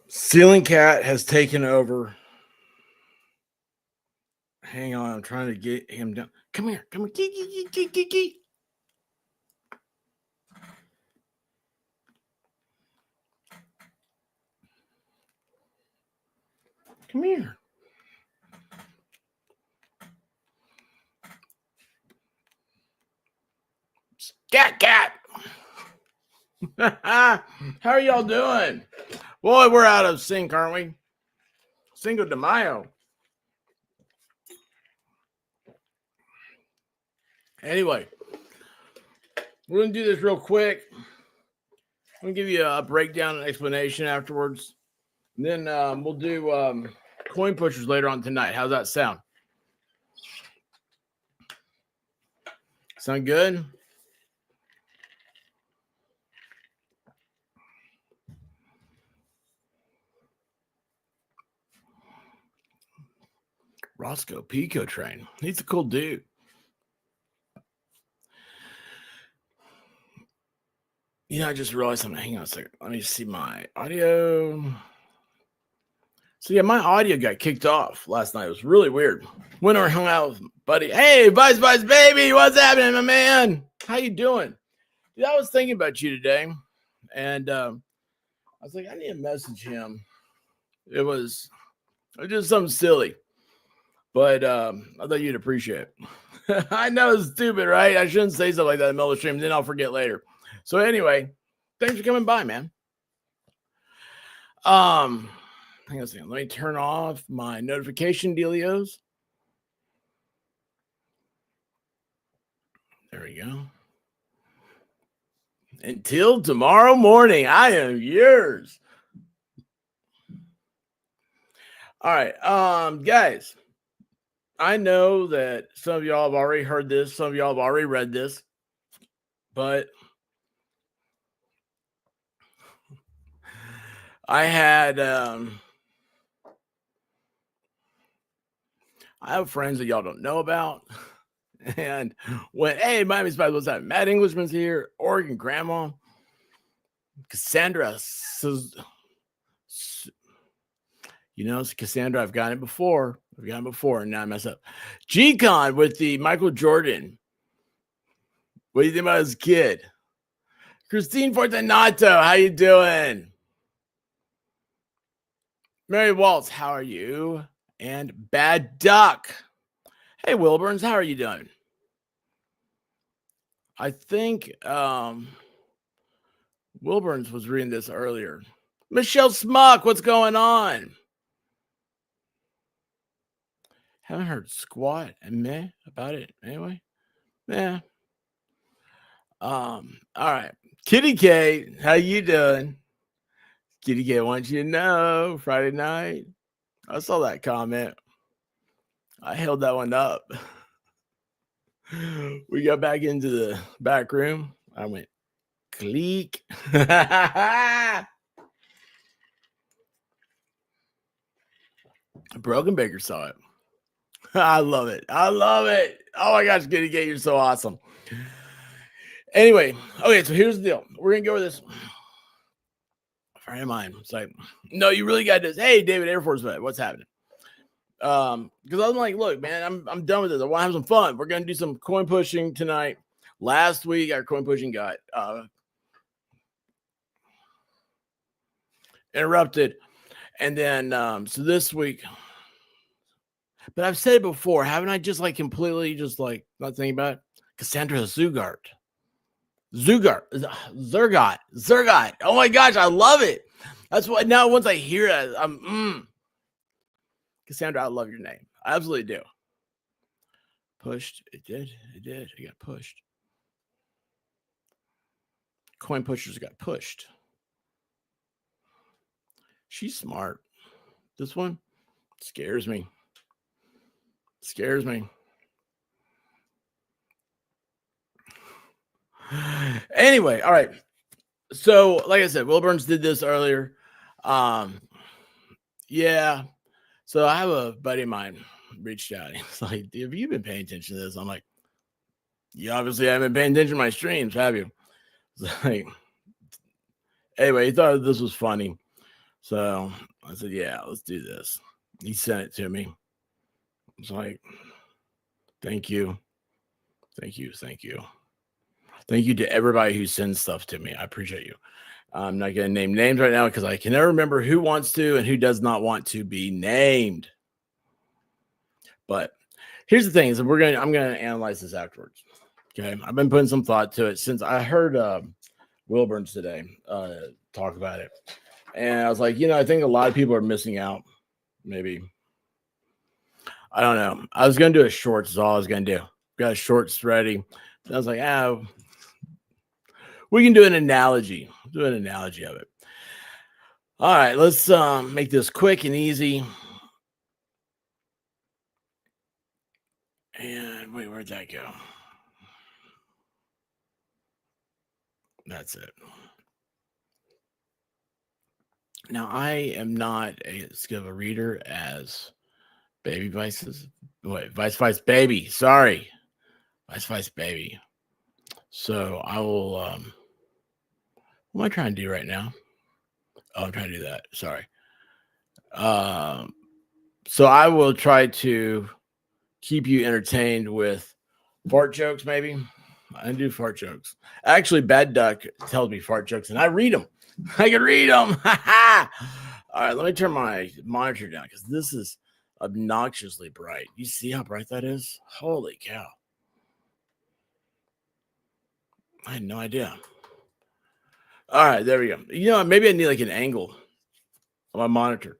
Ceiling Cat has taken over. Hang on, I'm trying to get him down. Come here, come here. Come here. Cat. How are y'all doing? Boy, we're out of sync, aren't we? Cinco de Mayo. Anyway, we're going to do this real quick. I'm going to give you a breakdown and explanation afterwards. And then we'll do coin pushers later on tonight. How's that sound? Sound good? Roscoe Pico Train. He's a cool dude. You know, I just realized something. Hang on a second. Let me see my audio. So, yeah, my audio got kicked off last night. It was really weird. Went over and hung out with buddy. Hey, Vice baby. What's happening, my man? How you doing? Dude, I was thinking about you today. And I was like, I need to message him. It was just something silly. But I thought you'd appreciate it. I know it's stupid, right? I shouldn't say something like that in the middle of the stream. Then I'll forget later. So anyway, thanks for coming by, man. Hang on a second. Let me turn off my notification dealios. There we go. Until tomorrow morning, I am yours. All right, guys. I know that some of y'all have already heard this. Some of y'all have already read this. But I have friends that y'all don't know about. And when, hey, Miami Spice, what's that? Matt Englishman's here. Oregon Grandma. Cassandra. You know, it's Cassandra. I've gotten it before. And now I mess up. G-Con with the Michael Jordan. What do you think about his kid? Christine Fortunato, how you doing? Mary Waltz, how are you? And Bad Duck. Hey, Wilburns, how are you doing? I think Wilburns was reading this earlier. Michelle Smuck, what's going on? Haven't heard squat and meh about it anyway. Yeah. All right. Kitty K, how you doing? Kitty K wants you to know Friday night. I saw that comment. I held that one up. We got back into the back room. I went click. Broken Baker saw it. I love it. Oh my gosh, Kitty K, you're so awesome. Anyway, okay, so here's the deal. We're gonna go over this. A friend of mine. It's like, no, you really got this. Hey, David Air Force Vet, what's happening? Because I'm like, look, man, I'm done with this. I want to have some fun. We're gonna do some coin pushing tonight. Last week, our coin pushing got interrupted, and then so this week. But I've said it before, haven't I? Just like completely, just like not thinking about it. Cassandra Zurgart. Oh my gosh, I love it. That's what now. Once I hear it, I'm Cassandra, I love your name. I absolutely do. Pushed. It did. It got pushed. Coin pushers got pushed. She's smart. This one scares me. Anyway, all right. So, like I said, Will Burns did this earlier. Yeah. So I have a buddy of mine reached out. He's like, have you been paying attention to this? I'm like, you obviously haven't been paying attention to my streams, have you? It's like, anyway, he thought this was funny. So I said, yeah, let's do this. He sent it to me. It's like, thank you. Thank you. Thank you. Thank you to everybody who sends stuff to me. I appreciate you. I'm not going to name names right now because I can never remember who wants to and who does not want to be named. But here's the thing: is I'm going to analyze this afterwards. Okay, I've been putting some thought to it since I heard Will Burns today talk about it, and I was like, I think a lot of people are missing out. Maybe I don't know. I was going to do a shorts. Is all I was going to do. Got a shorts ready. And I was like, we can do an analogy. Do an analogy of it. All right, let's make this quick and easy. And wait, where'd that go? That's it. Now, I am not as good of a reader as Baby Vice's. Wait, Vice Baby. Sorry. Vice Baby. So I will. What am I trying to do right now? Oh, I'm trying to do that. Sorry. So I will try to keep you entertained with fart jokes, maybe. I do fart jokes. Actually, Bad Duck tells me fart jokes, and I read them. I can read them. All right, let me turn my monitor down because this is obnoxiously bright. You see how bright that is? Holy cow. I had no idea. All right, there we go. Maybe I need like an angle on my monitor.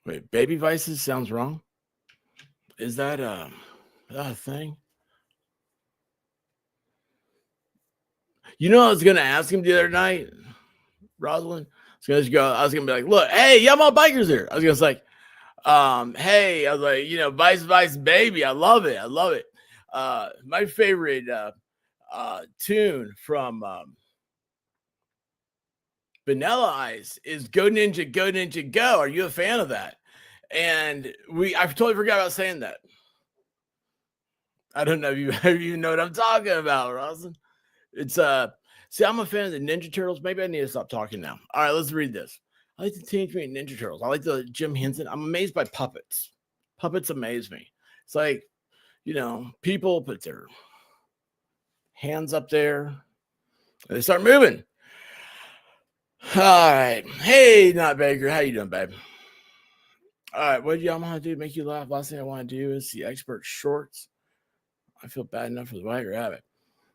Wait, Baby Vices sounds wrong. Is that a thing? I was going to ask him the other night, Rosalind. I was going to be like, look, hey, y'all my bikers here. I was going to say, hey, I was like, Vice Baby. I love it. I love it. My favorite tune from Vanilla Ice is Go Ninja, Go Ninja, Go. Are you a fan of that? And I totally forgot about saying that. I don't know if you even know what I'm talking about, Rosalind. It's see, I'm a fan of the Ninja Turtles. Maybe I need to stop talking now. All right, let's read this. I like the Teenage Mutant Ninja Turtles. I like the Jim Henson. I'm amazed by puppets. Puppets amaze me. It's like, people put their hands up there and they start moving. All right. Hey, Not Baker. How you doing, babe? All right. What do y'all want to do? Make you laugh? Last thing I want to do is see expert shorts. I feel bad enough for the White Rabbit.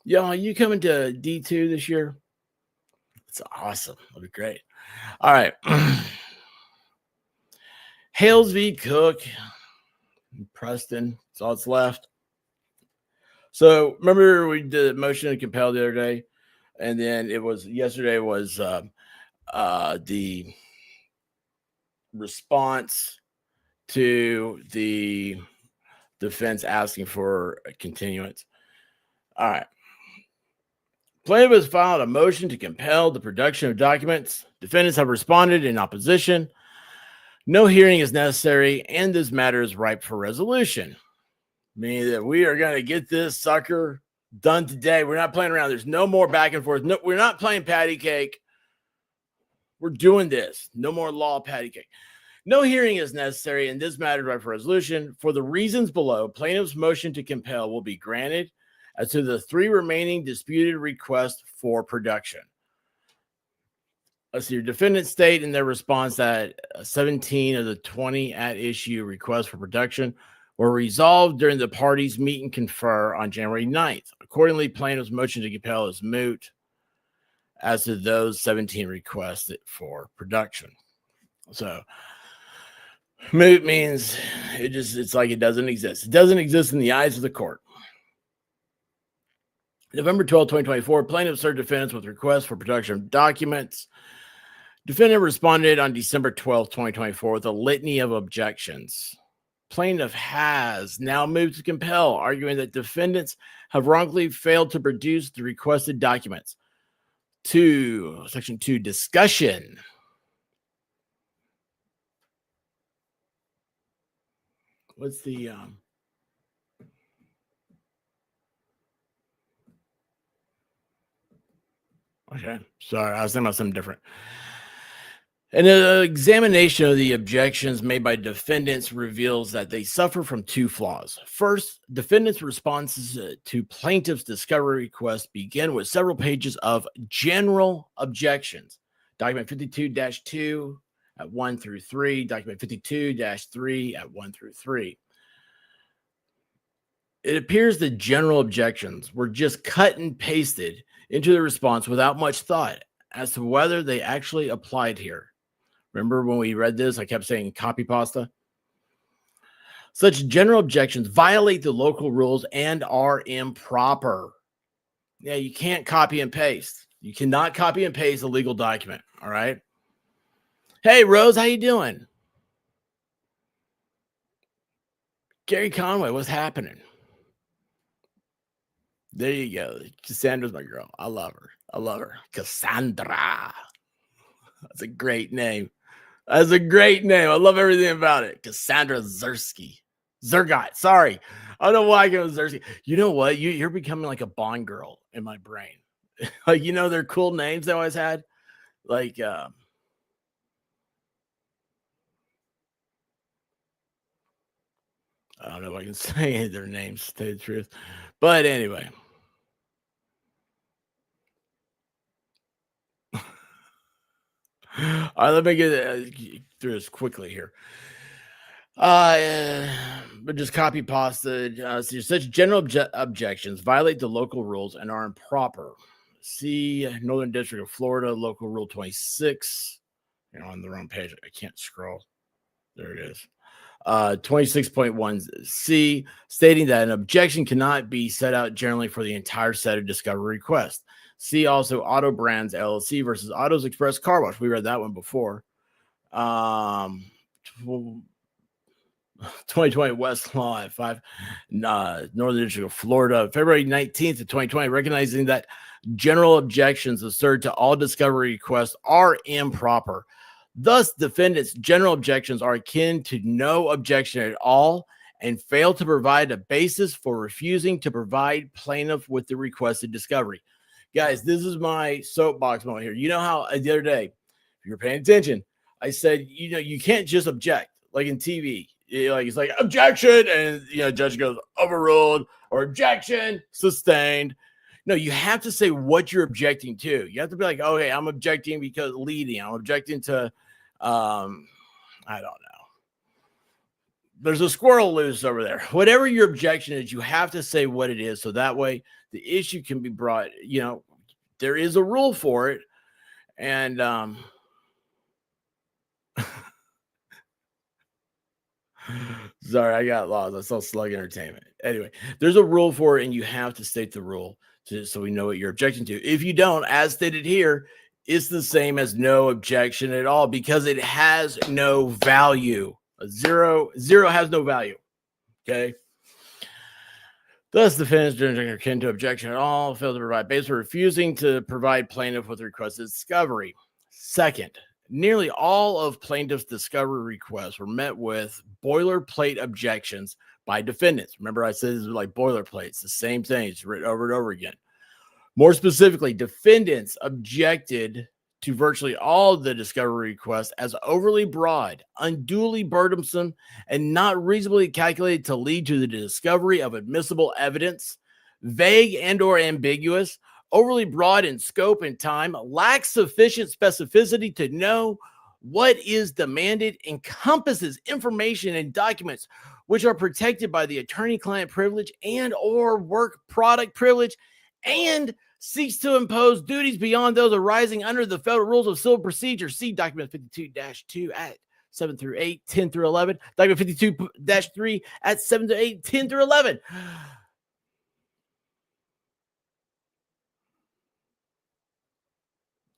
Y'all, you coming to D2 this year? It's awesome. It'll be great. All right. Hales v. Cook. Preston. That's all that's left. So remember we did a motion to compel the other day, and then yesterday was the response to the defense asking for a continuance. All right. Plaintiff has filed a motion to compel the production of documents. Defendants have responded in opposition. No hearing is necessary, and this matter is ripe for resolution. Meaning that we are going to get this sucker done today. We're not playing around. There's no more back and forth. No, we're not playing patty cake. We're doing this. No more law patty cake. No hearing is necessary, and this matter is ripe for resolution. For the reasons below, plaintiff's motion to compel will be granted as to the 3 remaining disputed requests for production. Let's see. Your defendants state in their response that 17 of the 20 at issue requests for production were resolved during the parties' meet and confer on January 9th. Accordingly, plaintiff's motion to compel is moot as to those 17 requests for production. So, moot means it's like it doesn't exist. It doesn't exist in the eyes of the court. November 12, 2024, plaintiff served defendants with requests for production of documents. Defendant responded on December 12, 2024 with a litany of objections. plaintiff has now moved to compel, arguing that defendants have wrongfully failed to produce the requested documents. 2, Section 2, discussion. What's the okay, sorry, I was thinking about something different. An examination of the objections made by defendants reveals that they suffer from 2 flaws. First, defendants' responses to plaintiff's discovery request begin with several pages of general objections. Document 52-2 at 1 through 3, document 52-3 at 1 through 3. It appears the general objections were just cut and pasted into the response without much thought as to whether they actually applied here. Remember when we read this, I kept saying copy pasta? Such general objections violate the local rules and are improper. Yeah, you can't copy and paste. You cannot copy and paste a legal document, all right? Hey, Rose, how you doing? Gary Conway, what's happening? There you go. Cassandra's my girl. I love her. I love her. Cassandra. That's a great name. That's a great name. I love everything about it. Cassandra Zerski. Zergot. Sorry. I don't know why I go Zerski. You know what? You're becoming like a Bond girl in my brain. Like, you know, they're cool names they always had. Like, I don't know if I can say their names, to tell you the truth. But anyway. All right, let me get through this quickly here. But just copy pasta. Such general objections violate the local rules and are improper. See Northern District of Florida, Local Rule 26. You're on the wrong page. I can't scroll. There it is. 26.1C, stating that an objection cannot be set out generally for the entire set of discovery requests. See also Auto Brands LLC versus Autos Express Car Wash. We read that one before. 2020 Westlaw at 5, Northern District of Florida, February 19th of 2020, recognizing that general objections asserted to all discovery requests are improper. Thus, defendants' general objections are akin to no objection at all and fail to provide a basis for refusing to provide plaintiff with the requested discovery. Guys, this is my soapbox moment here. You know how the other day, if you're paying attention, I said, you know, you can't just object like in TV. It's like objection, and judge goes overruled or objection sustained. No, you have to say what you're objecting to. You have to be like, okay, I'm objecting because leading. I'm objecting to, I don't know. There's a squirrel loose over there. Whatever your objection is, you have to say what it is. So that way the issue can be brought, there is a rule for it. And, sorry, I got lost. I saw Slug Entertainment. Anyway, there's a rule for it, and you have to state the rule so we know what you're objecting to. If you don't, as stated here, it's the same as no objection at all because it has no value. A zero has no value. Okay. Thus, defendants are akin to objection at all, fail to provide basis for refusing to provide plaintiff with requested discovery. Second, nearly all of plaintiff's discovery requests were met with boilerplate objections by defendants. Remember, I said this was like boilerplate. It's the same thing. It's written over and over again. More specifically, defendants objected to virtually all of the discovery requests as overly broad, unduly burdensome, and not reasonably calculated to lead to the discovery of admissible evidence, vague and or ambiguous, overly broad in scope and time, lacks sufficient specificity to know what is demanded, encompasses information and documents which are protected by the attorney-client privilege and or work product privilege, and seeks to impose duties beyond those arising under the federal rules of civil procedure. See document 52-2 at 7 through 8, 10 through 11. Document 52-3 at 7 to 8, 10 through 11.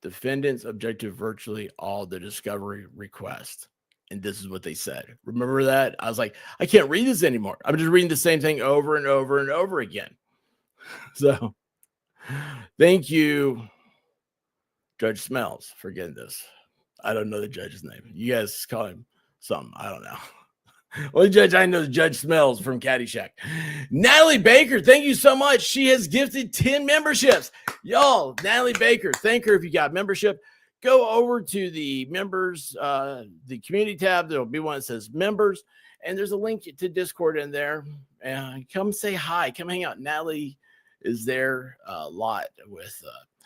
Defendants object to virtually all the discovery requests. and this is what they said. Remember that? I was like, I can't read this anymore. I'm just reading the same thing over and over and over again. So thank you, Judge Smells, for getting this. I don't know the judge's name. You guys call him something. I don't know. Only judge I know is Judge Smells from Caddyshack. Natalie Baker, thank you so much. She has gifted 10 memberships. Y'all, Natalie Baker, thank her if you got membership. Go over to the members, the community tab. There'll be one that says members, and there's a link to Discord in there. Come say hi. Come hang out. Natalie is there a lot with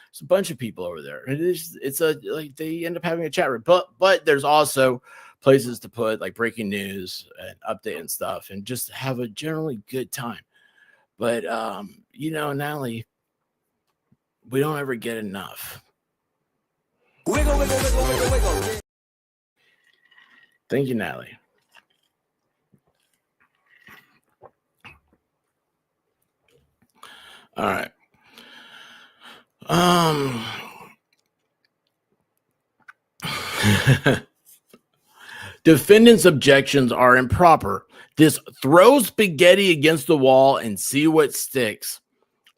it's a bunch of people over there. It's like they end up having a chat room, but there's also places to put like breaking news and update and stuff, and just have a generally good time. But Natalie, we don't ever get enough. Wiggle, wiggle, wiggle, wiggle, wiggle. Thank you, Natalie. All right. Defendant's objections are improper. This throw spaghetti against the wall and see what sticks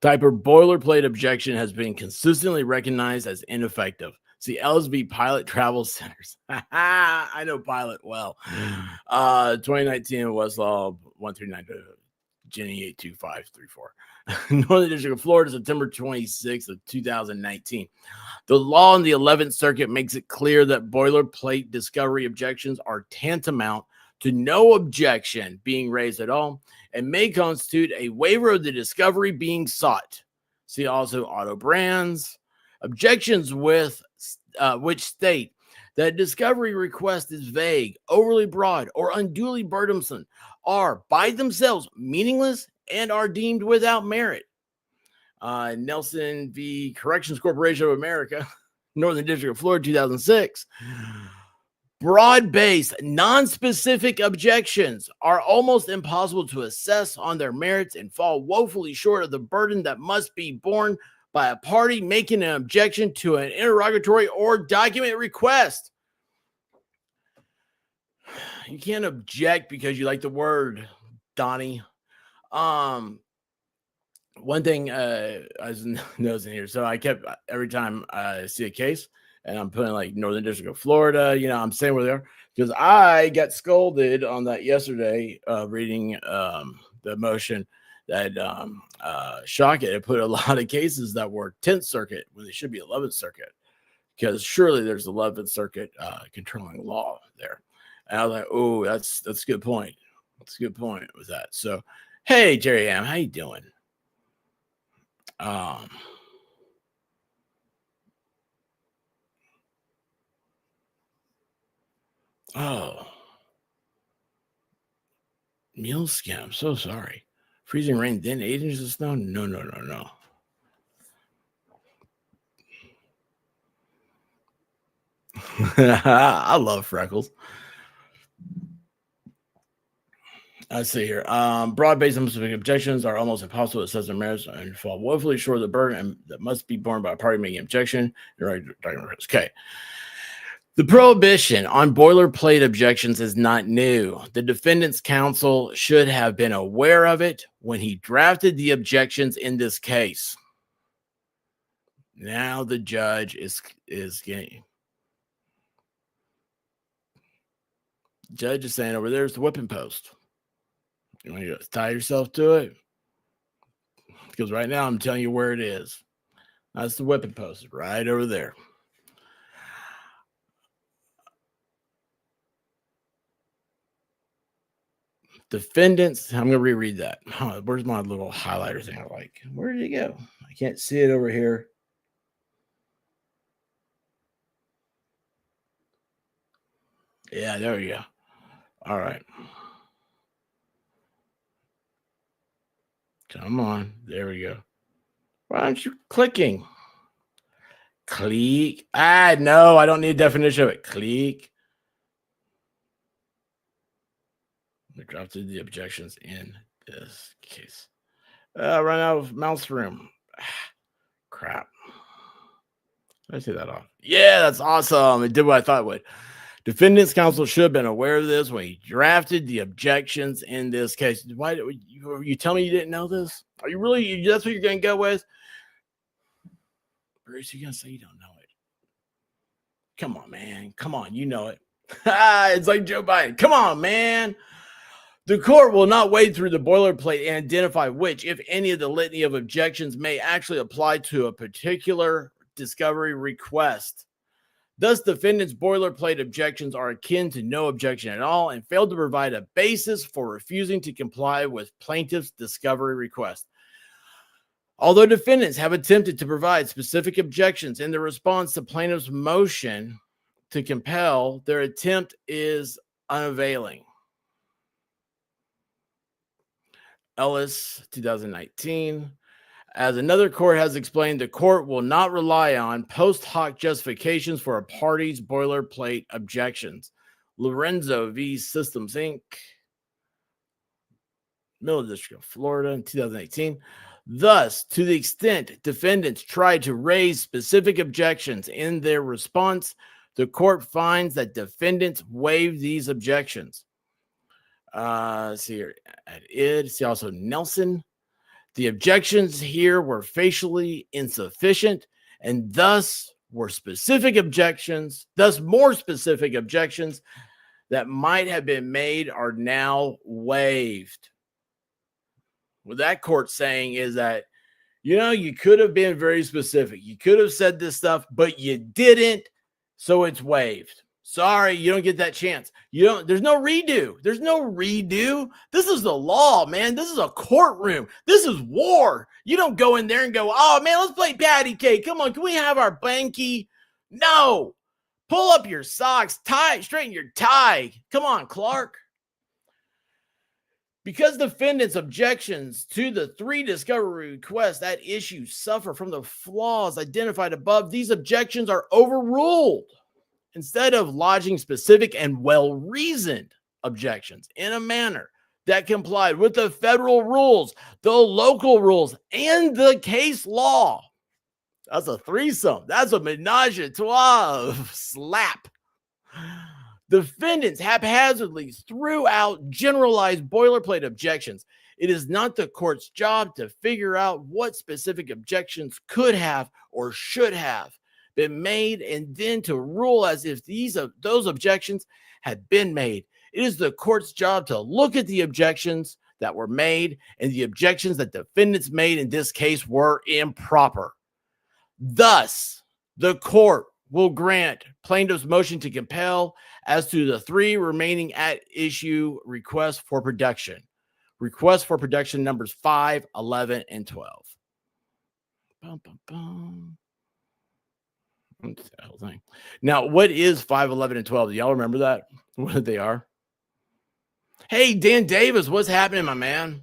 type of boilerplate objection has been consistently recognized as ineffective. See LSB Pilot Travel Centers. I know Pilot well. 2019 Westlaw 139 Jenny 82534. Northern District of Florida, September 26th of 2019. The law in the 11th Circuit makes it clear that boilerplate discovery objections are tantamount to no objection being raised at all and may constitute a waiver of the discovery being sought. See also Auto Brands. Objections with which state that discovery request is vague, overly broad, or unduly burdensome are by themselves meaningless and are deemed without merit. Nelson v. Corrections Corporation of America, Northern District of Florida, 2006. Broad-based, non-specific objections are almost impossible to assess on their merits and fall woefully short of the burden that must be borne by a party making an objection to an interrogatory or document request. You can't object because you like the word, Donnie. One thing I was noticing here, so I kept every time I see a case and I'm putting like Northern District of Florida, I'm saying where they are because I got scolded on that yesterday reading the motion that Shockett had put a lot of cases that were 10th Circuit when they should be 11th Circuit because surely there's 11th Circuit controlling law there. And I was like, oh, that's a good point. That's a good point with that. So, hey, Jerry Am, how you doing? Meal scam. I'm so sorry. Freezing rain, then 8 inches of snow? No. I love Freckles. Let's see here. Broad-based and specific objections are almost impossible to assess their merits and fall woefully short of the burden that must be borne by a party making objection. Okay. The prohibition on boilerplate objections is not new. The defendant's counsel should have been aware of it when he drafted the objections in this case. Now the judge is getting. Judge is saying over there's the whipping post. You want to tie yourself to it? Because right now I'm telling you where it is. That's the whipping post right over there. Defendants, I'm going to reread that. Where's my little highlighter thing? I like. Where did it go? I can't see it over here. Yeah, there we go. All right. Come on. There we go. Why aren't you clicking? Click. No, I don't need a definition of it. Click. We dropped the objections in this case. Run out of mouse room. Crap. Did I say that off? Yeah, that's awesome. It did what I thought it would. Defendant's counsel should have been aware of this when he drafted the objections in this case. Why you tell me you didn't know this? Are you really? That's what you're going to go with? Bruce, you're going to say you don't know it? Come on, man. Come on. You know it. It's like Joe Biden. Come on, man. The court will not wade through the boilerplate and identify which, if any, of the litany of objections may actually apply to a particular discovery request. Thus, defendant's boilerplate objections are akin to no objection at all and failed to provide a basis for refusing to comply with plaintiff's discovery request. Although defendants have attempted to provide specific objections in the response to plaintiff's motion to compel, their attempt is unavailing. Ellis, 2019. As another court has explained, the court will not rely on post hoc justifications for a party's boilerplate objections. Lorenzo v. Systems, Inc., Middle District of Florida in 2018. Thus, to the extent defendants try to raise specific objections in their response, the court finds that defendants waive these objections. See here at id. See also Nelson. The objections here were facially insufficient and thus were specific objections, thus more specific objections that might have been made are now waived. What that court saying is that, you could have been very specific. You could have said this stuff, but you didn't, so it's waived. Sorry, you don't get that chance. There's no redo. There's no redo. This is the law, man. This is a courtroom. This is war. You don't go in there and go, oh, man, let's play patty cake. Come on, can we have our banky? No. Pull up your socks. Straighten your tie. Come on, Clark. Because defendants' objections to the 3 discovery requests at issue suffer from the flaws identified above, these objections are overruled. Instead of lodging specific and well-reasoned objections in a manner that complied with the federal rules, the local rules, and the case law. That's a threesome. That's a menage a trois slap. Defendants haphazardly threw out generalized boilerplate objections. It is not the court's job to figure out what specific objections could have or should have been made and then to rule as if those objections had been made. It is the court's job to look at the objections that were made, and the objections that defendants made in this case were improper. Thus, the court will grant plaintiff's motion to compel as to the 3 remaining at issue requests for production. Requests for production numbers 5, 11, and 12. Bum, bum, bum. What's the whole thing? Now, what is 5, 11, and 12? Do y'all remember that? What they are? Hey, Dan Davis, what's happening, my man?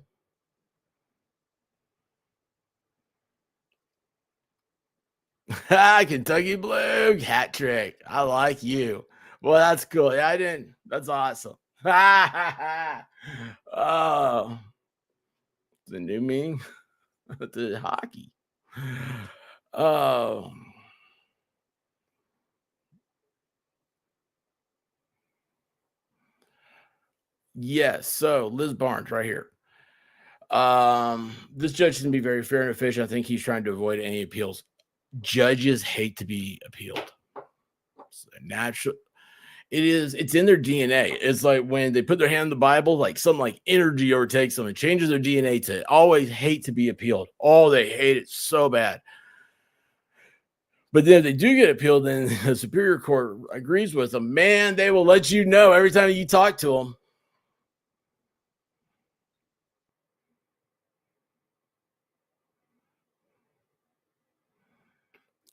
Kentucky Blue hat trick. I like you. Well, that's cool. Yeah, I didn't. That's awesome. Oh, the new meme. The hockey. Oh. Yes. So Liz Barnes right here. This judge can be very fair and efficient. I think he's trying to avoid any appeals. Judges hate to be appealed. It's natural. It's in their DNA. It's like when they put their hand in the Bible, like something like energy overtakes them and changes their DNA to always hate to be appealed. Oh, they hate it so bad. But then if they do get appealed, then the Superior Court agrees with them. Man, they will let you know every time you talk to them.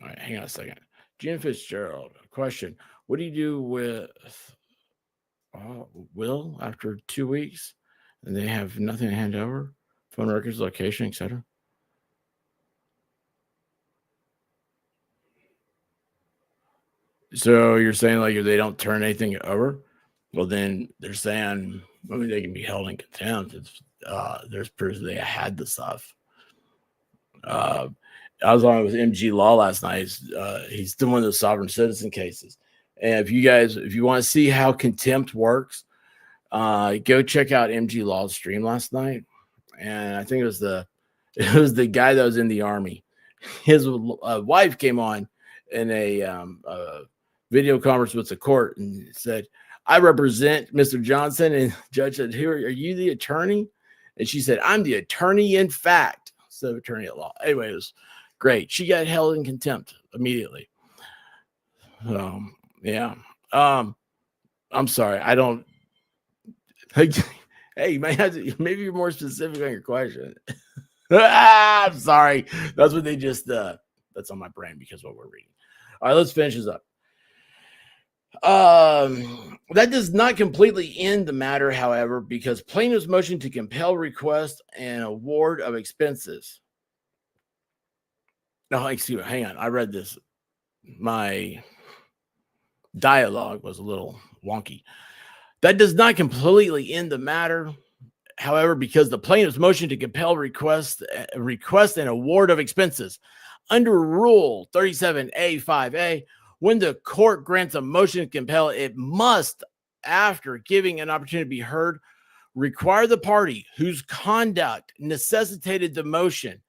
All right, hang on a second. Gina Fitzgerald, question. What do you do with Will after 2 weeks and they have nothing to hand over? Phone records, location, etc. So you're saying like if they don't turn anything over, well then they're saying they can be held in contempt. There's proof they had the stuff. I was on with MG Law last night. He's still one of those sovereign citizen cases. And if you want to see how contempt works, go check out MG Law's stream last night. And I think it was the guy that was in the army. His wife came on in a video conference with the court and said, "I represent Mr. Johnson." And the judge said, "Are you the attorney?" And she said, "I'm the attorney in fact, instead of attorney at law." Anyway, it was great. She got held in contempt immediately. Yeah. I'm sorry. I don't. Hey, you might have to, maybe you're more specific on your question. I'm sorry. That's what they just, that's on my brain because of what we're reading. All right, let's finish this up. That does not completely end the matter, however, because plaintiff's motion to compel request an award of expenses. No, excuse me. Hang on. I read this. My dialogue was a little wonky. That does not completely end the matter, however, because the plaintiff's motion to compel request an award of expenses under Rule 37A5A. When the court grants a motion to compel, it must, after giving an opportunity to be heard, require the party whose conduct necessitated the motion,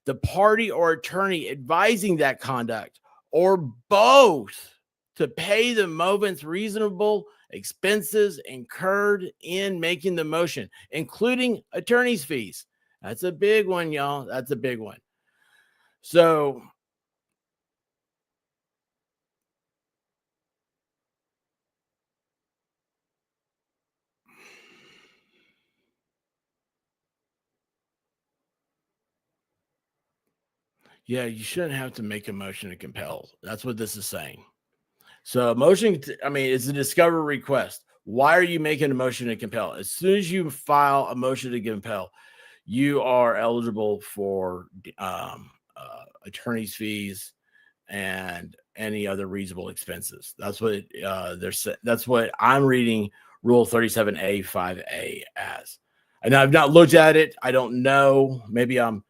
the party or attorney advising that conduct, or both, to pay the movement's reasonable expenses incurred in making the motion, including attorney's fees. That's a big one, y'all. That's a big one. So, yeah, you shouldn't have to make a motion to compel. That's what this is saying. So it's a discovery request. Why are you making a motion to compel? As soon as you file a motion to compel, you are eligible for attorney's fees and any other reasonable expenses. That's what that's what I'm reading Rule 37A5A as. And I've not looked at it. I don't know. Maybe I'm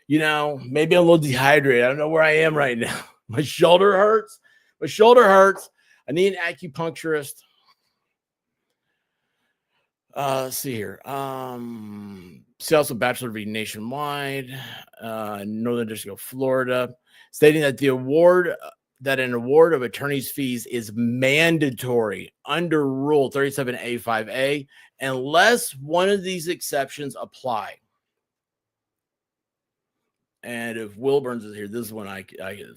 a little dehydrated. I don't know where I am right now. My shoulder hurts. I need an acupuncturist. Let's see here. See also Bachelor v. Nationwide, Northern District of Florida, stating that an award of attorney's fees is mandatory under Rule 37A5A unless one of these exceptions apply. And if Wilburns is here, this is when I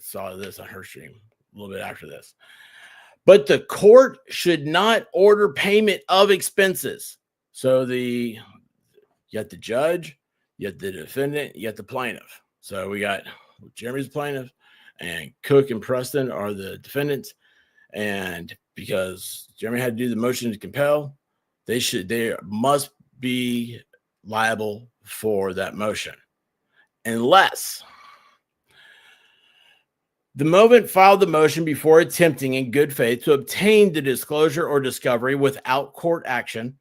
saw this on her stream a little bit after this. But the court should not order payment of expenses. So you got the judge, you got the defendant, you got the plaintiff. So we got Jeremy's plaintiff, and Cook and Preston are the defendants. And because Jeremy had to do the motion to compel, they must be liable for that motion, unless the movement filed the motion before attempting in good faith to obtain the disclosure or discovery without court action.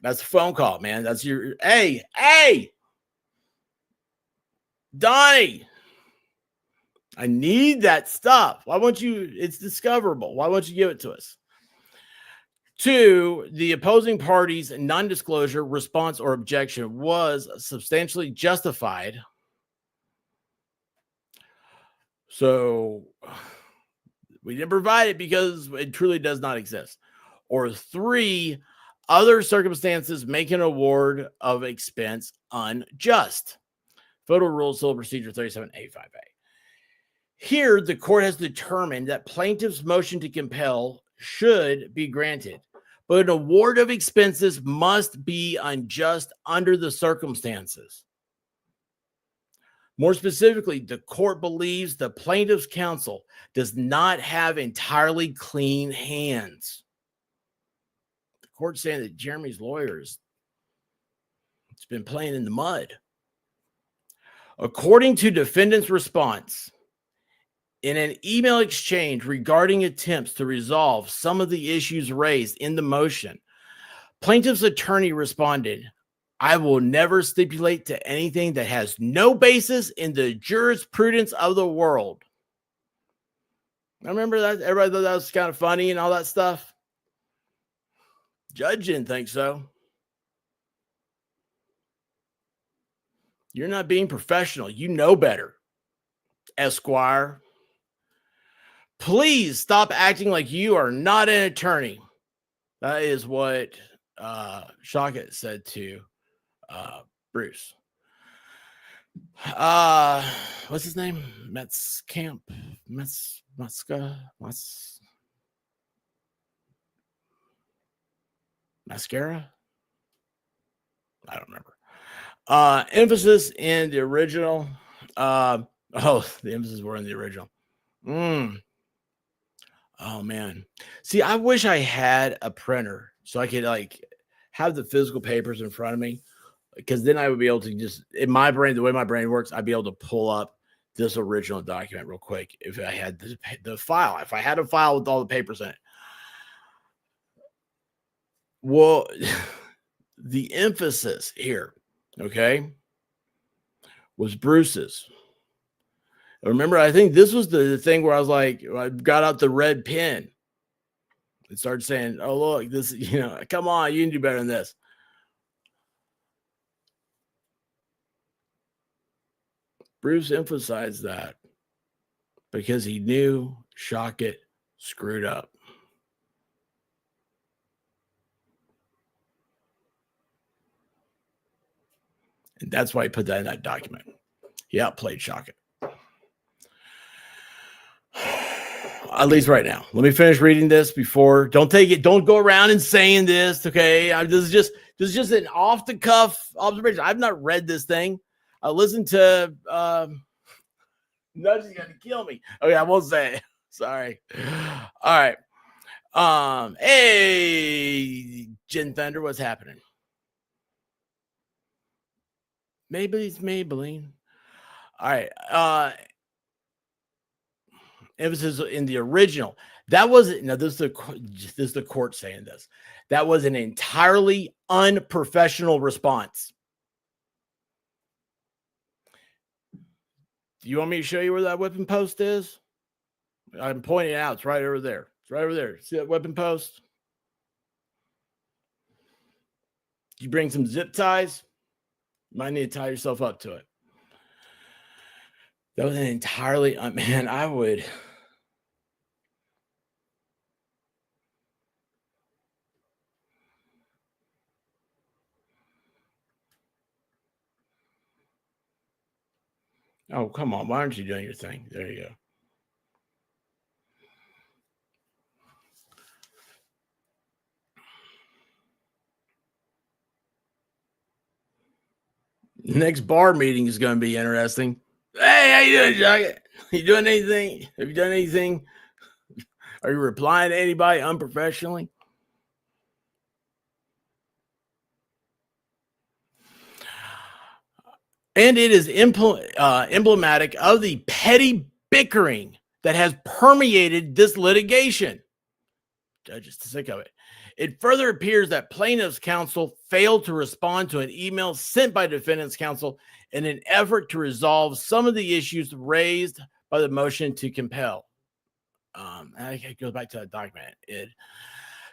That's a phone call, man. That's your, hey, Donnie, I need that stuff. Why won't you? It's discoverable. Why won't you give it to us? 2, the opposing party's non-disclosure response or objection was substantially justified. So we didn't provide it because it truly does not exist. Or 3, other circumstances make an award of expense unjust. Federal Rule Civil Procedure 37A5A. Here, the court has determined that plaintiff's motion to compel should be granted, but an award of expenses must be unjust under the circumstances. More specifically, the court believes the plaintiff's counsel does not have entirely clean hands. The court's saying that Jeremy's lawyers, it's been playing in the mud. According to defendant's response, in an email exchange regarding attempts to resolve some of the issues raised in the motion, plaintiff's attorney responded, "I will never stipulate to anything that has no basis in the jurisprudence of the world." I remember that. Everybody thought that was kind of funny and all that stuff. Judge didn't think so. You're not being professional. You know better, Esquire. Please stop acting like you are not an attorney. That is what Shockett said to Bruce. What's his name? Mascara? I don't remember. Emphasis in the original. The emphasis were in the original. Oh man. See, I wish I had a printer so I could like have the physical papers in front of me, because then I would be able to just, in my brain, the way my brain works, I'd be able to pull up this original document real quick if I had the file. If I had a file with all the papers in it. Well, the emphasis here, okay, was Bruce's. Remember, I think this was the thing where I was like, I got out the red pen and started saying, oh, look, this, come on, you can do better than this. Bruce emphasized that because he knew Shockett screwed up. And that's why he put that in that document. He outplayed Shockett. At least right now. Let me finish reading this before. Don't go around and saying this, okay? This is just an off-the-cuff observation. I've not read this thing. I listened to Nudge's gonna kill me. Okay, I won't say it. Sorry. All right. Hey, Jen Thunder, what's happening? Maybelline. All right. Emphasis in the original. That was this is the court saying this. That was an entirely unprofessional response. Do you want me to show you where that whipping post is? I'm pointing it out. It's right over there. It's right over there. See that whipping post? You bring some zip ties. You might need to tie yourself up to it. That was an entirely, man, I would. Oh, come on. Why aren't you doing your thing? There you go. Next bar meeting is going to be interesting. Hey, how you doing, Jacket? You doing anything? Have you done anything? Are you replying to anybody unprofessionally? And it is emblematic of the petty bickering that has permeated this litigation. Judge is sick of it. It further appears that plaintiff's counsel failed to respond to an email sent by defendant's counsel in an effort to resolve some of the issues raised by the motion to compel. It goes back to that document.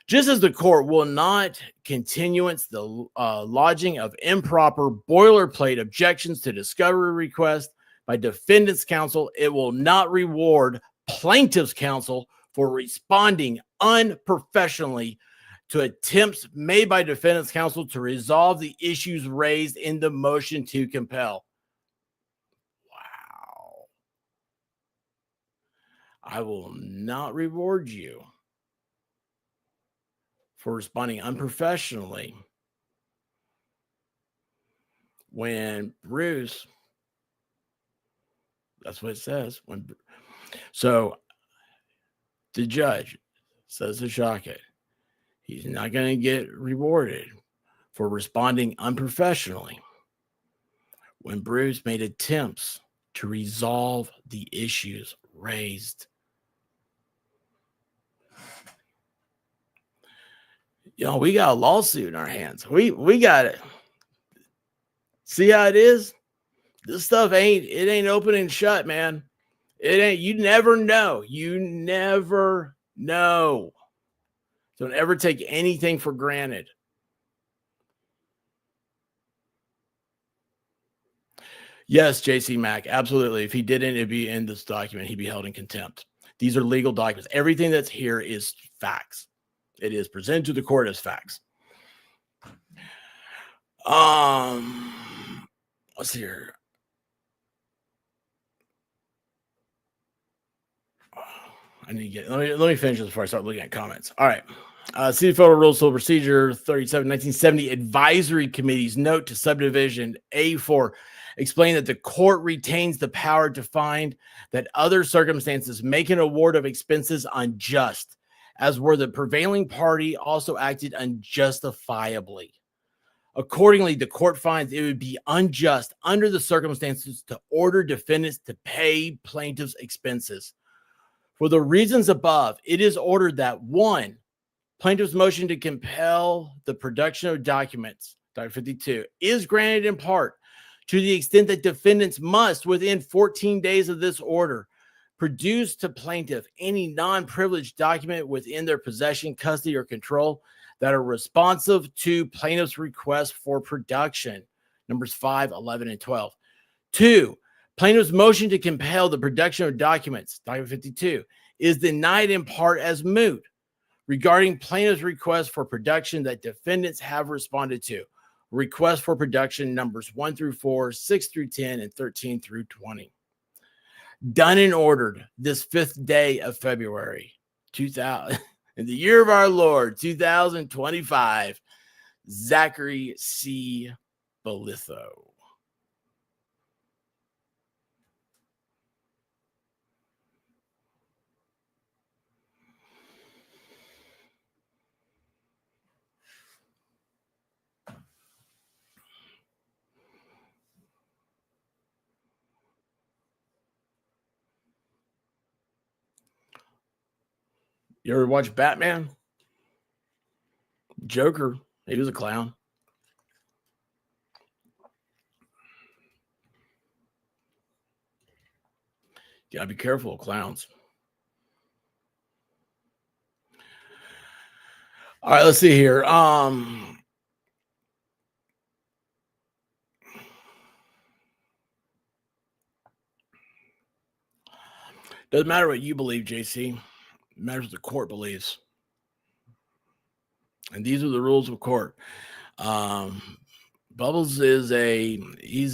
Just as the court will not continuance the lodging of improper boilerplate objections to discovery request by defendant's counsel, it will not reward plaintiff's counsel for responding unprofessionally to attempts made by defendant's counsel to resolve the issues raised in the motion to compel. Wow. I will not reward you for responding unprofessionally when Bruce, that's what it says. So the judge says to Shockett, he's not going to get rewarded for responding unprofessionally when Bruce made attempts to resolve the issues raised. We got a lawsuit in our hands. We got it. See how it is? This stuff ain't open and shut, man. It ain't, you never know. You never know. Don't ever take anything for granted. Yes, JC Mack, absolutely. If he didn't, it'd be in this document. He'd be held in contempt. These are legal documents. Everything that's here is facts. It is presented to the court as facts. Let's see here. I need to get, let me finish this before I start looking at comments. All right. See the Federal Rules of Procedure 37, 1970 Advisory Committee's note to subdivision A4 explain that the court retains the power to find that other circumstances make an award of expenses unjust, as where the prevailing party also acted unjustifiably. Accordingly, the court finds it would be unjust under the circumstances to order defendants to pay plaintiffs' expenses. For the reasons above, it is ordered that 1, plaintiff's motion to compel the production of documents, Doc 52, is granted in part to the extent that defendants must, within 14 days of this order, produce to plaintiff any non-privileged document within their possession, custody, or control that are responsive to plaintiff's request for production, numbers 5, 11, and 12. 2, plaintiff's motion to compel the production of documents, Document 52, is denied in part as moot regarding plaintiff's request for production that defendants have responded to. Request for production numbers 1 through 4, 6 through 10, and 13 through 20. Done and ordered this 5th day of February, 2000, in the year of our Lord, 2025, Zachary C. Belitho. You ever watch Batman? Joker, he was a clown. You gotta be careful of clowns. All right, let's see here. Doesn't matter what you believe, JC. It matters what the court believes. And these are the rules of court. Bubbles he's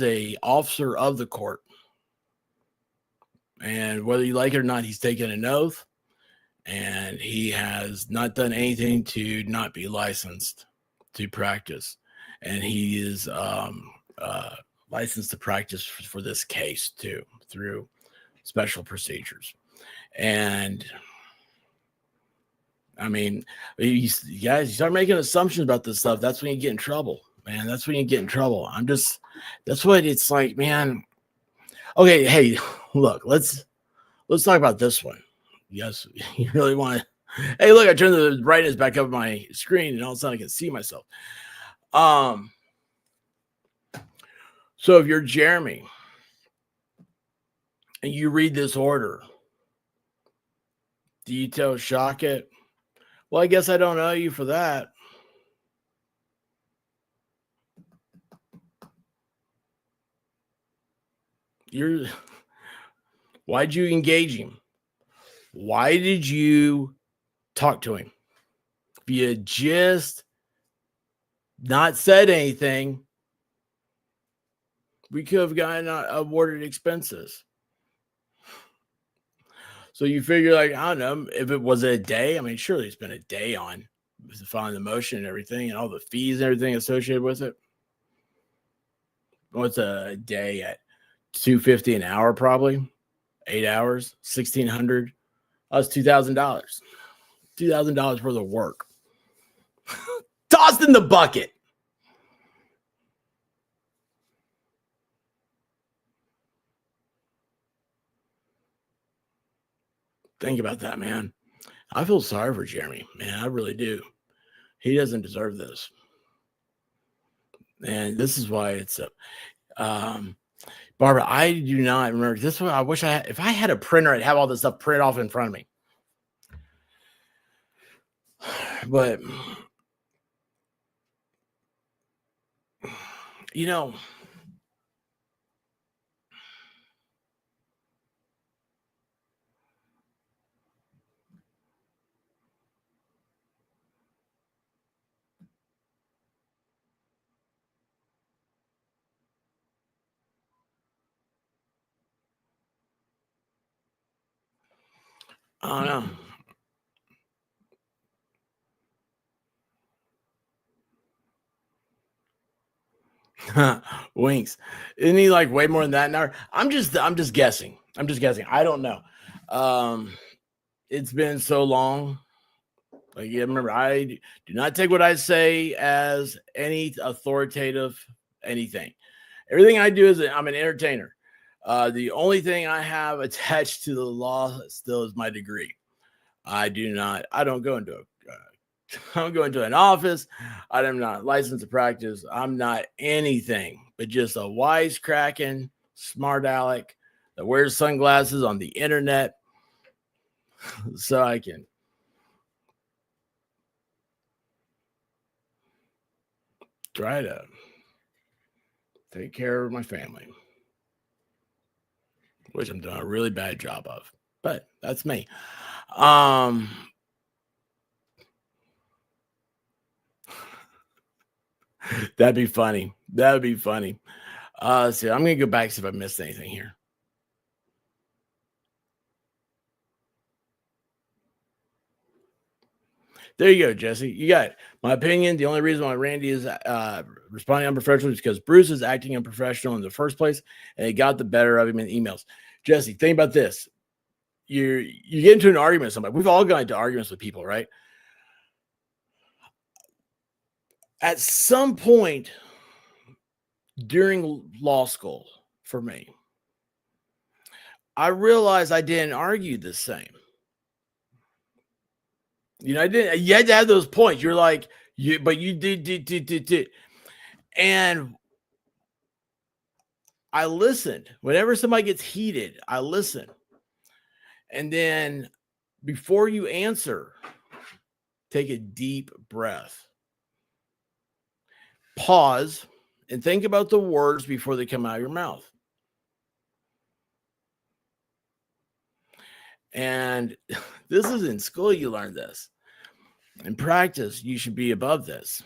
a officer of the court. And whether you like it or not, he's taken an oath, and he has not done anything to not be licensed to practice. And he is licensed to practice for this case too, through special procedures. And I mean, you guys, you start making assumptions about this stuff. That's when you get in trouble, man. That's when you get in trouble. That's what it's like, man. Okay, hey, look, let's talk about this one. Yes, you really want to. Hey, look, I turned the brightness back up on my screen, and all of a sudden I can see myself. So if you're Jeremy and you read this order, do you tell Shockett, well, I guess I don't owe you for that? Why'd you engage him? Why did you talk to him? If you had just not said anything, we could have gotten awarded expenses. So you figure, like, I don't know, if it was a day, I mean, surely it's been a day on filing the motion and everything and all the fees and everything associated with it. What's a day at $250 an hour, probably 8 hours, $1,600. That's $2,000. $2,000 worth of work. Tossed in the bucket. Think about that, man. I feel sorry for Jeremy, man. I really do. He doesn't deserve this. And this is why it's Barbara, I do not remember this one. I wish I had, if I had a printer, I'd have all this stuff printed off in front of me. But you know, I don't know. Winks. Isn't he like way more than that now? I'm just guessing. I'm just guessing. I don't know. It's been so long. Like, yeah, remember, I do not take what I say as any authoritative anything. Everything I do is I'm an entertainer. The only thing I have attached to the law still is my degree. I don't go into I don't go into an office. I'm not licensed to practice. I'm not anything but just a wisecracking smart aleck that wears sunglasses on the internet so I can try to take care of my family, which I'm doing a really bad job of, but that's me. That'd be funny. That would be funny. See, I'm gonna go back see if I missed anything here. There you go, Jesse. You got it. My opinion. The only reason why Randy is responding unprofessionally is because Bruce is acting unprofessional in the first place, and he got the better of him in emails. Jesse, think about this. You get into an argument with somebody. We've all got into arguments with people, right? At some point during law school, for me, I realized I didn't argue the same. You know, I didn't. You had to have those points. You're like, but you did. And I listened. Whenever somebody gets heated, I listen. And then before you answer, take a deep breath. Pause and think about the words before they come out of your mouth. And this is in school, you learn this. In practice, you should be above this.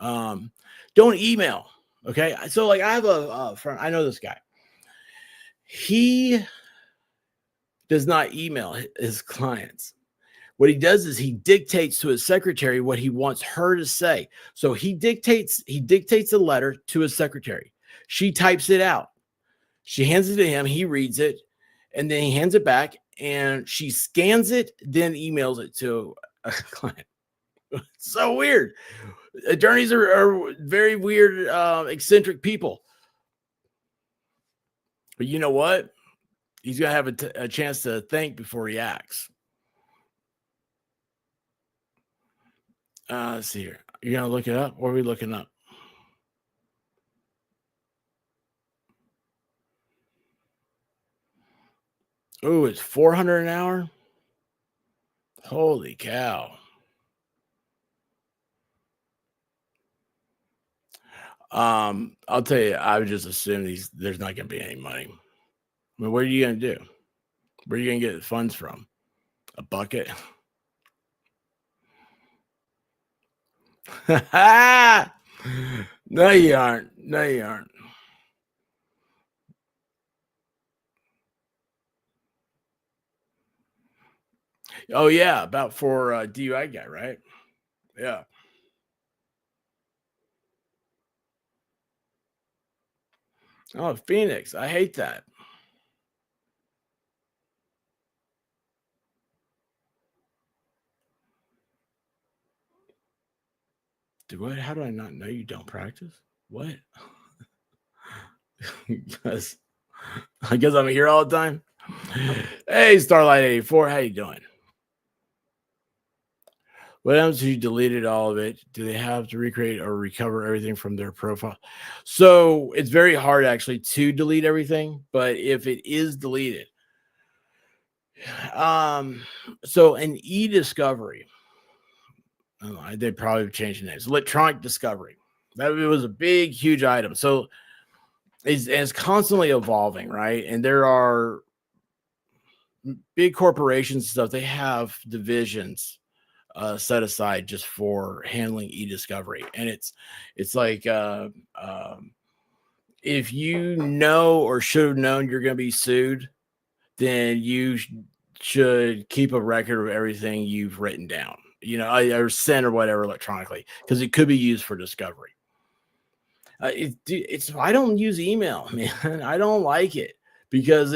Don't email. Okay. So, like, I have a friend, I know this guy. He does not email his clients. What he does is he dictates to his secretary what he wants her to say. So he dictates a letter to his secretary. She types it out. She hands it to him. He reads it, and then he hands it back, and she scans it, then emails it to a client. So weird. Attorneys are very weird, eccentric people. But you know what? He's going to have a chance to think before he acts. Let's see here. You're going to look it up? What are we looking up? Oh, it's $400 an hour? Holy cow. I'll tell you, I would just assume there's not going to be any money. I mean, what are you going to do? Where are you going to get the funds from? A bucket? No, you aren't. No, you aren't. Oh, yeah, about for DUI guy, right? Yeah. Oh, Phoenix. I hate that. What? How do I not know you don't practice? What? Because I guess I'm here all the time. Hey, Starlight 84, how you doing? What happens if you deleted all of it? Do they have to recreate or recover everything from their profile? So it's very hard actually to delete everything, but if it is deleted, um, so an e-discovery, they probably have changed the names. Electronic discovery. That was a big, huge item. So it's constantly evolving, right? And there are big corporations and stuff. They have divisions set aside just for handling e-discovery, and it's like if you know or should have known you're going to be sued, then you should keep a record of everything you've written down, or sent or whatever electronically, because it could be used for discovery. It's I don't use email, man. I don't like it because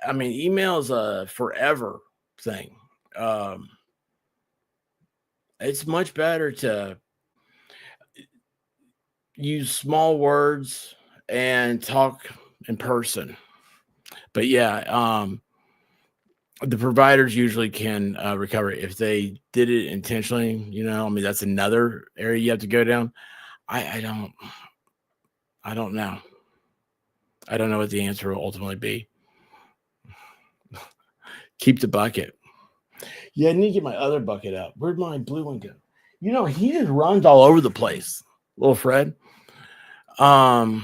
email is a forever thing. It's much better to use small words and talk in person. But yeah, the providers usually can recover it if they did it intentionally. That's another area you have to go down. I don't know. I don't know what the answer will ultimately be. Keep the bucket. Yeah, I need to get my other bucket out. Where'd my blue one go? He just runs all over the place, little Fred. Do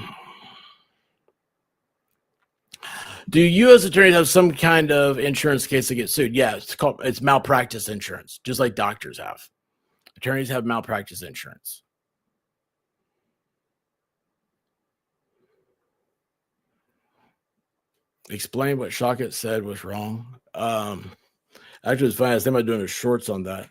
U.S. attorneys have some kind of insurance case to get sued? Yeah, it's malpractice insurance, just like doctors have. Attorneys have malpractice insurance. Explain what Shockett said was wrong. Actually, it's funny. I was thinking about doing a shorts on that.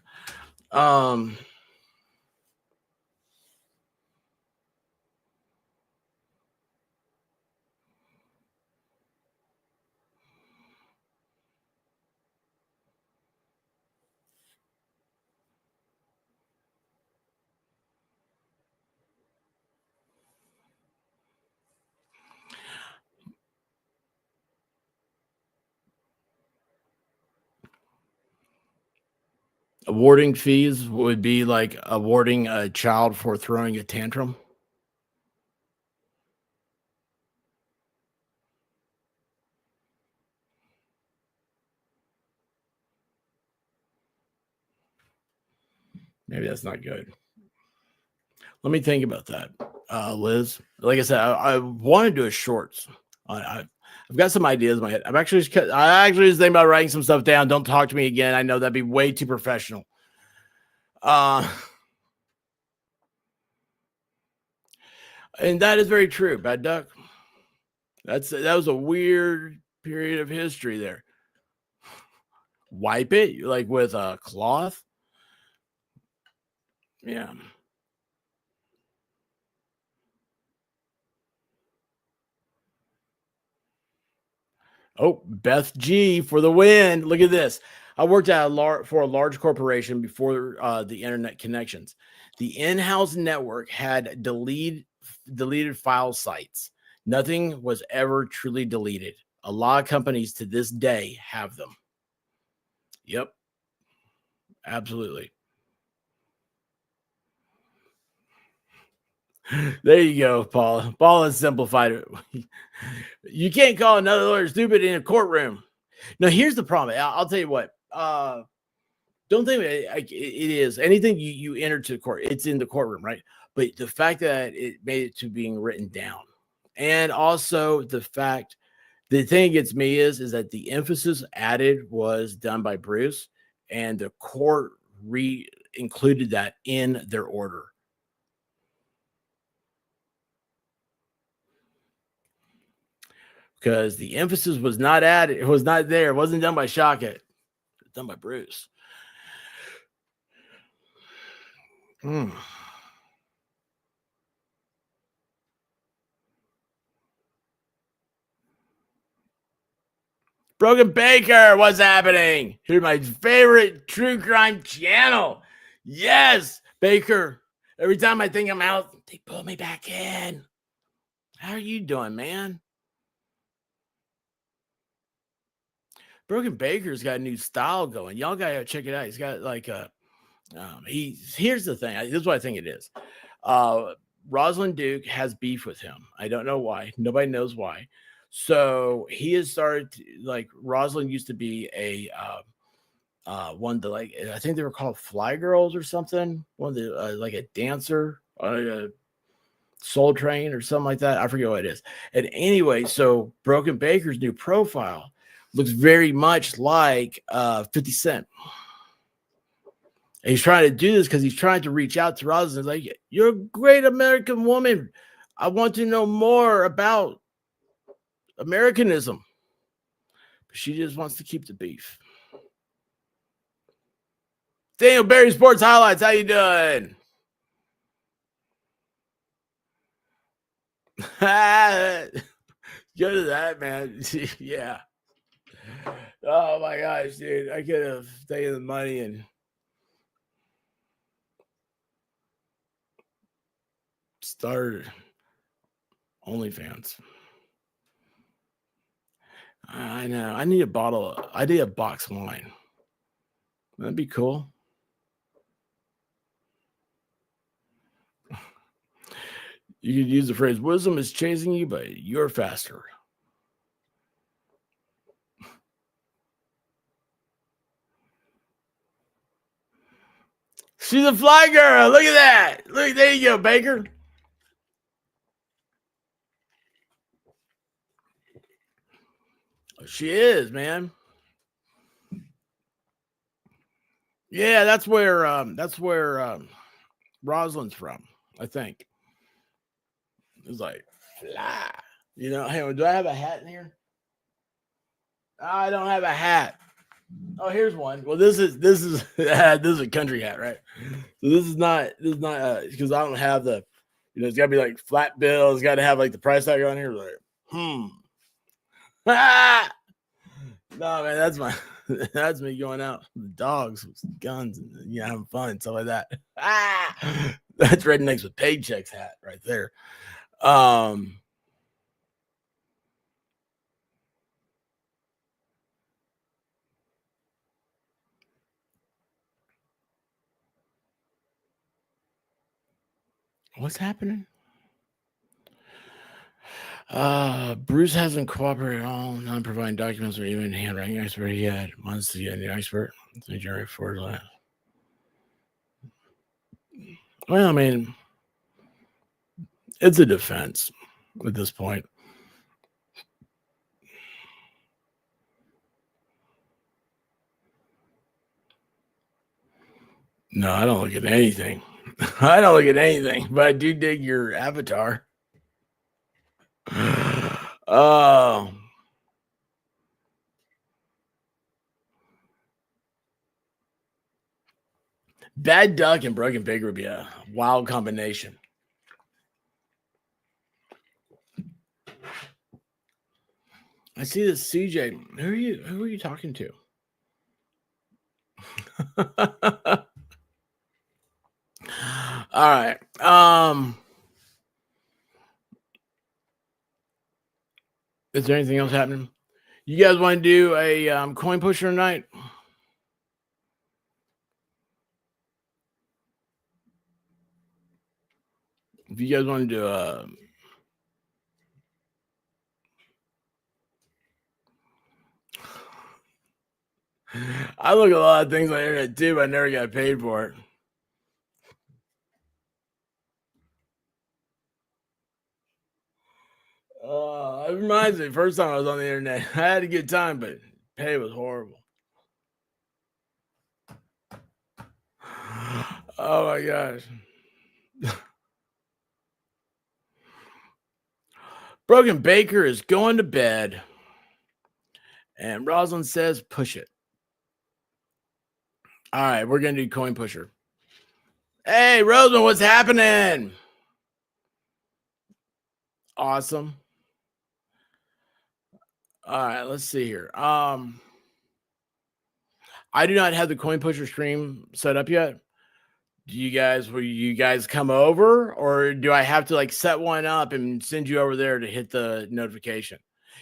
Awarding fees would be like awarding a child for throwing a tantrum. Maybe that's not good. Let me think about that, Liz. Like I said, I want to do a shorts. I've got some ideas in my head. I actually was thinking about writing some stuff down. Don't talk to me again. I know that'd be way too professional. And that is very true, Bad Duck. That was a weird period of history there. Wipe it like with a cloth. Yeah. Oh, Beth G for the win. Look at this. I worked for a large corporation before the internet connections. The in-house network had deleted file sites. Nothing was ever truly deleted. A lot of companies to this day have them. Yep. Absolutely. There you go, Paul. Paul has simplified it. You can't call another lawyer stupid in a courtroom. Now, here's the problem. I'll tell you what. Don't think it is anything you enter to the court. It's in the courtroom, right? But the fact that it made it to being written down, and also the thing against me is that the emphasis added was done by Bruce, and the court included that in their order. Because the emphasis was not added, it was not there, it wasn't done by Shockett, it was done by Bruce. Broken Baker, what's happening? Here's my favorite true crime channel. Yes, Baker. Every time I think I'm out, they pull me back in. How are you doing, man? Broken Baker's got a new style going. Y'all gotta check it out. He's got like a here's the thing. This is what I think it is. Rosalind Duke has beef with him. I don't know why. Nobody knows why. So he has started like Rosalind used to be a one that like I think they were called Fly Girls or something. One of the like a dancer on a Soul Train or something like that. I forget what it is. And anyway, so Broken Baker's new profile looks very much like 50 Cent. And he's trying to do this because he's trying to reach out to Rosalind. Like, you're a great American woman. I want to know more about Americanism. But she just wants to keep the beef. Daniel Berry Sports Highlights. How you doing? Go to that, man. Yeah. Oh my gosh, dude. I could have taken the money and started OnlyFans. I know. I need a box of wine. That'd be cool. You could use the phrase, wisdom is chasing you, but you're faster. She's a fly girl. Look at that. Look, there you go, Baker. She is, man. Yeah, that's where Rosalind's from, I think. It's like fly. You know, hey, do I have a hat in here? I don't have a hat. Oh, here's one. Well, this is this is a country hat, right? So this is not because I don't have the, you know, it's gotta be like flat bill. It's got to have like the price tag on here. Like, ah! No, man, that's me going out with dogs with guns and having fun, stuff like that. That's Rednecks with Paychecks hat right there. What's happening? Bruce hasn't cooperated at all, not providing documents or even handwriting expert. He had months to get an expert. Well, I mean, it's a defense at this point. No, I don't look at anything. I don't look at anything, but I do dig your avatar. Oh. Bad Duck and Broken Baker would be a wild combination. I see this CJ. Who are you talking to? All right. Is there anything else happening? You guys want to do a coin pusher tonight? If you guys want to do I look at a lot of things on the internet too, but I never got paid for it. It reminds me, first time I was on the internet, I had a good time, but pay was horrible. Oh my gosh. Broken Baker is going to bed. And Rosalind says, push it. All right, we're going to do coin pusher. Hey, Rosalind, what's happening? Awesome. All right, let's see here. I do not have the coin pusher stream set up yet. Will you guys come over, or do I have to like set one up and send you over there to hit the notification?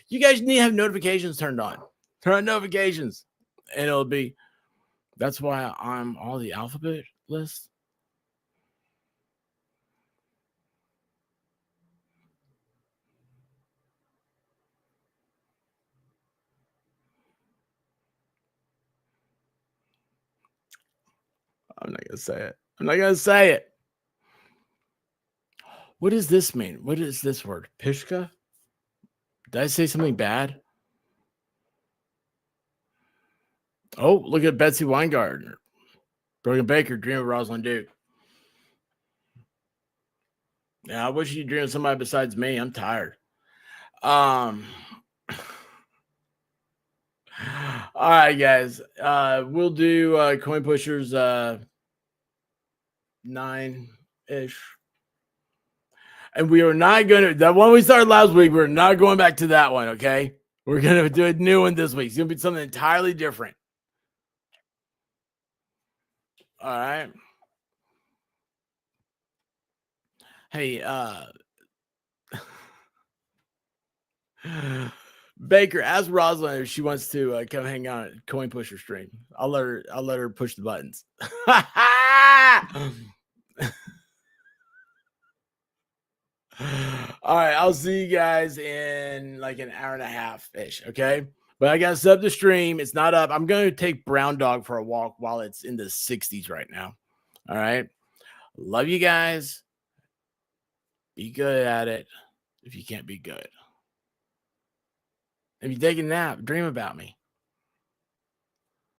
You guys need to have notifications turned on. turn on notifications, and it'll be. That's why I'm on the alphabet list. I'm not gonna say it. I'm not gonna say it. What does this mean? What is this word? Pishka? Did I say something bad? Oh, look at Betsy Weingartner. Brogan Baker, dream of Rosalind Duke. Yeah, I wish you'd dream of somebody besides me. I'm tired. All right, guys. We'll do coin pushers 9-ish. And we are not going to, that one we started last week, we're not going back to that one, okay? We're going to do a new one this week. It's going to be something entirely different. All right. Hey, Baker, ask Rosalind if she wants to come hang out at Coin Pusher stream. I'll let her push the buttons. All right, I'll see you guys in like an hour and a half ish. Okay, but I got sub the stream. It's not up. I'm going to take Brown Dog for a walk while it's in the 60s right now. All right, love you guys. Be good at it. If you can't be good, if you take a nap, dream about me.